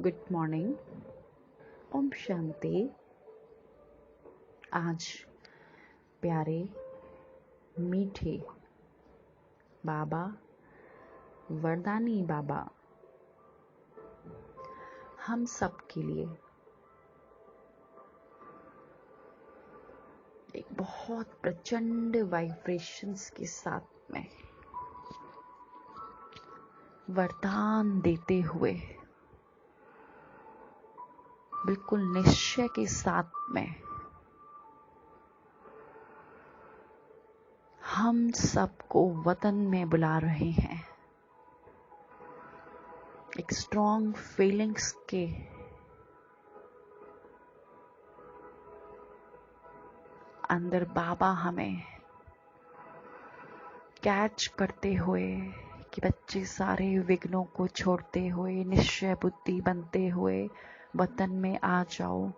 Good morning. Om Shanti. आज प्यारे मीठे बाबा वरदानी बाबा हम सब के लिए एक बहुत प्रचंड वाइब्रेशंस के साथ में वरदान देते हुए बिल्कुल निश्चय के साथ में हम सबको वतन में बुला रहे हैं। एक स्ट्रॉन्ग फीलिंग्स के अंदर बाबा हमें कैच करते हुए कि बच्चे सारे विघ्नों को छोड़ते हुए निश्चय बुद्धि बनते हुए वतन में आ जाओ।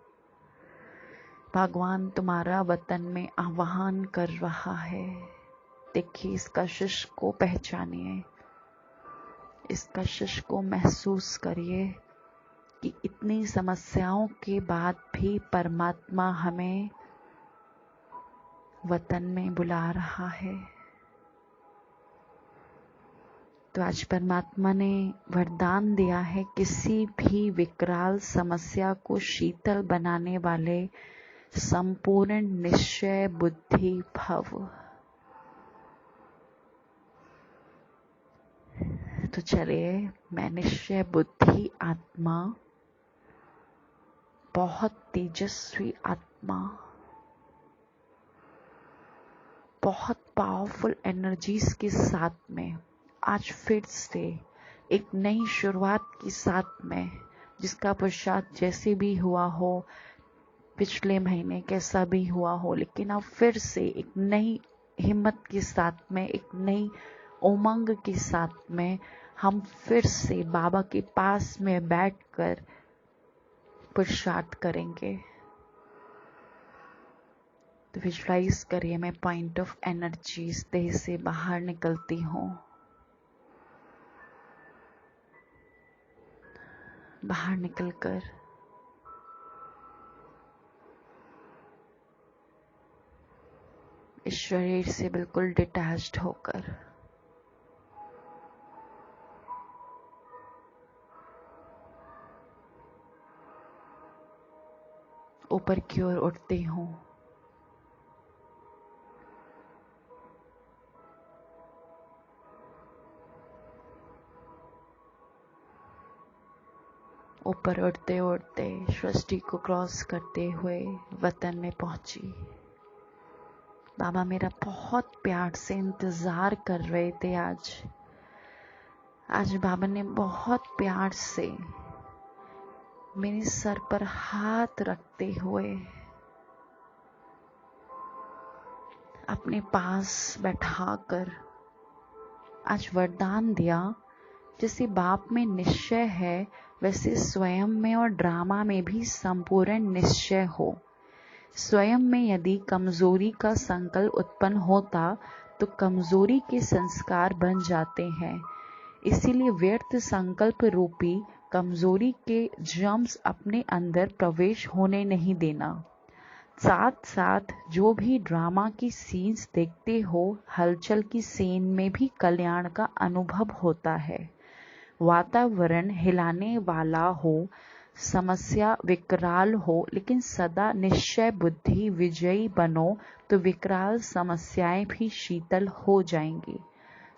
भगवान तुम्हारा वतन में आह्वान कर रहा है। देखिए, इस कशिश को पहचानिए, इस कशिश को महसूस करिए कि इतनी समस्याओं के बाद भी परमात्मा हमें वतन में बुला रहा है। तो आज परमात्मा ने वरदान दिया है, किसी भी विकराल समस्या को शीतल बनाने वाले संपूर्ण निश्चय बुद्धि भव। तो चलिए, मैं निश्चय बुद्धि आत्मा, बहुत तेजस्वी आत्मा, बहुत पावरफुल एनर्जीज के साथ में आज फिर से एक नई शुरुआत के साथ में, जिसका पश्चात जैसे भी हुआ हो, पिछले महीने कैसा भी हुआ हो, लेकिन अब फिर से एक नई हिम्मत के साथ में, एक नई उमंग के साथ में हम फिर से बाबा के पास में बैठकर पुरुषार्थ करेंगे। तो विजुअलाइज करिए, मैं पॉइंट ऑफ एनर्जी देह से बाहर निकलती हूँ। बाहर निकलकर इस शरीर से बिल्कुल डिटैच्ड होकर ऊपर की ओर उठती हूँ। ऊपर उड़ते उड़ते सृष्टि को क्रॉस करते हुए वतन में पहुंची। बाबा मेरा बहुत प्यार से इंतजार कर रहे थे। आज बाबा ने बहुत प्यार से मेरे सर पर हाथ रखते हुए अपने पास बैठाकर आज वरदान दिया, जैसे बाप में निश्चय है वैसे स्वयं में और ड्रामा में भी संपूर्ण निश्चय हो। स्वयं में यदि कमजोरी का संकल्प उत्पन्न होता तो कमजोरी के संस्कार बन जाते हैं। इसीलिए व्यर्थ संकल्प रूपी कमजोरी के जर्म्स अपने अंदर प्रवेश होने नहीं देना। साथ साथ जो भी ड्रामा की सीन्स देखते हो, हलचल की सीन में भी कल्याण का अनुभव होता है। वातावरण हिलाने वाला हो, समस्या विकराल हो, लेकिन सदा निश्चय बुद्धि विजयी बनो तो विकराल समस्याएं भी शीतल हो जाएंगी।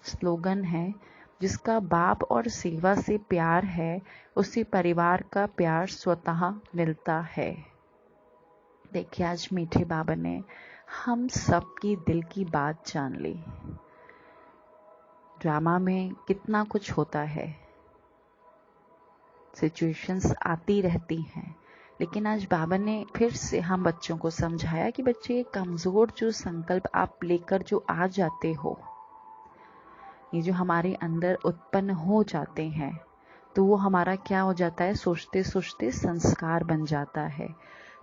स्लोगन है, जिसका बाप और सेवा से प्यार है उसे परिवार का प्यार स्वतः मिलता है। देखिए, आज मीठे बाबा ने हम सबकी दिल की बात जान ली। ड्रामा में कितना कुछ होता है, सिचुएशंस आती रहती हैं, लेकिन आज बाबा ने फिर से हम बच्चों को समझाया कि बच्चे, कमजोर जो संकल्प आप लेकर जो आ जाते हो, ये जो हमारे अंदर उत्पन्न हो जाते हैं, तो वो हमारा क्या हो जाता है, सोचते सोचते संस्कार बन जाता है।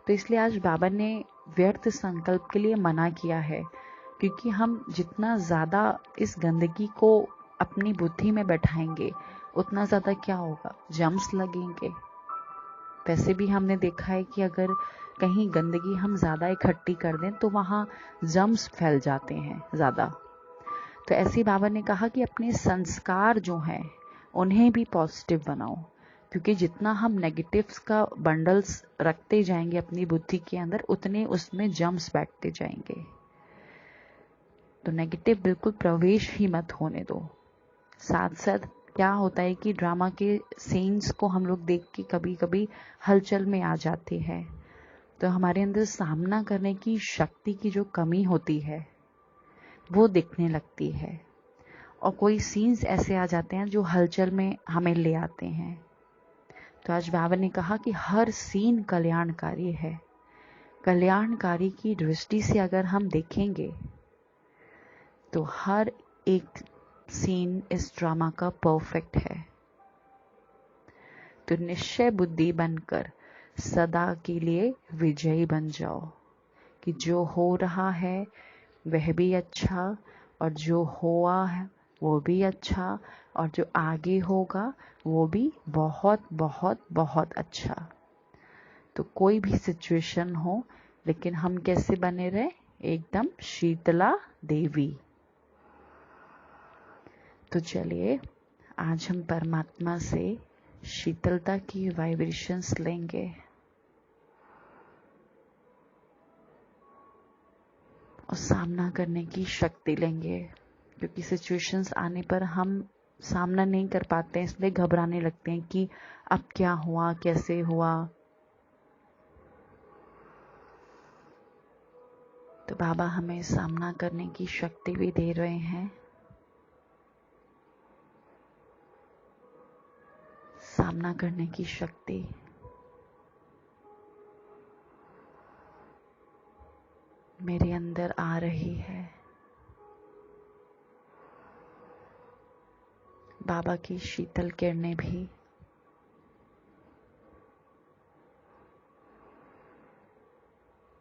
तो इसलिए आज बाबा ने व्यर्थ संकल्प के लिए मना किया है, क्योंकि हम जितना ज़्यादा इस गंदगी को अपनी बुद्धि में बैठाएंगे उतना ज़्यादा क्या होगा, जम्स लगेंगे। वैसे भी हमने देखा है कि अगर कहीं गंदगी हम ज़्यादा इकट्ठी कर दें तो वहाँ जर्म्स फैल जाते हैं ज़्यादा। तो ऐसे बाबा ने कहा कि अपने संस्कार जो हैं उन्हें भी पॉजिटिव बनाओ, क्योंकि जितना हम नेगेटिव्स का बंडल्स रखते जाएंगे अपनी बुद्धि के अंदर, उतने उसमें जर्म्स बैठते जाएंगे। तो नेगेटिव बिल्कुल प्रवेश ही मत होने दो। साथ साथ क्या होता है कि ड्रामा के सीन्स को हम लोग देख के कभी कभी हलचल में आ जाते हैं, तो हमारे अंदर सामना करने की शक्ति की जो कमी होती है वो दिखने लगती है, और कोई सीन्स ऐसे आ जाते हैं जो हलचल में हमें ले आते हैं। तो आज बाबा ने कहा कि हर सीन कल्याणकारी है। कल्याणकारी की दृष्टि से अगर हम देखेंगे तो हर एक सीन इस ड्रामा का परफेक्ट है। तो निश्चय बुद्धि बनकर सदा के लिए विजयी बन जाओ कि जो हो रहा है वह भी अच्छा, और जो हुआ है वो भी अच्छा, और जो आगे होगा वो भी बहुत बहुत बहुत अच्छा। तो कोई भी सिचुएशन हो, लेकिन हम कैसे बने रहे, एकदम शीतला देवी। तो चलिए आज हम परमात्मा से शीतलता की वाइब्रेशंस लेंगे और सामना करने की शक्ति लेंगे, क्योंकि सिचुएशंस आने पर हम सामना नहीं कर पाते हैं, इसलिए घबराने लगते हैं कि अब क्या हुआ, कैसे हुआ। तो बाबा हमें सामना करने की शक्ति भी दे रहे हैं, सामना करने की शक्ति। मेरे अंदर आ रही है। बाबा की शीतल किरणें भी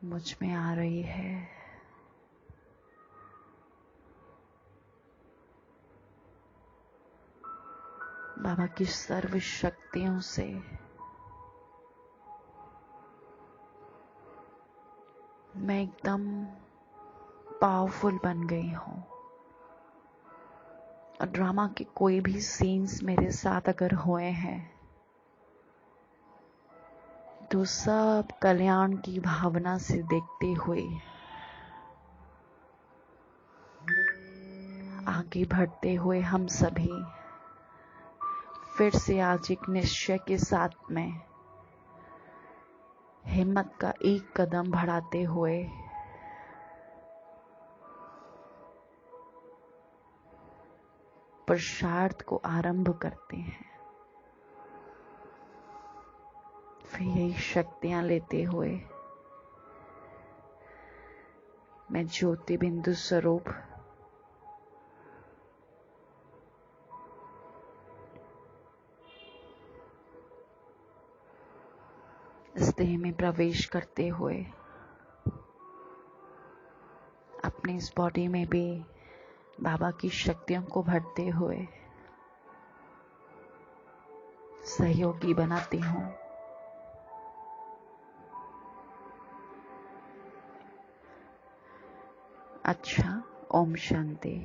मुझ में आ रही है। बाबा की सर्व शक्तियों से मैं एकदम पावरफुल बन गई हूँ, और ड्रामा के कोई भी सीन्स मेरे साथ अगर हुए हैं तो सब कल्याण की भावना से देखते हुए आगे बढ़ते हुए हम सभी फिर से आज एक निश्चय के साथ में हिम्मत का एक कदम बढ़ाते हुए पुरुषार्थ को आरंभ करते हैं। फिर यही शक्तियां लेते हुए मैं ज्योति बिंदु स्वरूप इस देह में प्रवेश करते हुए अपनी इस बॉडी में भी बाबा की शक्तियों को भरते हुए सहयोगी बनाती हूँ। अच्छा, ओम शांति।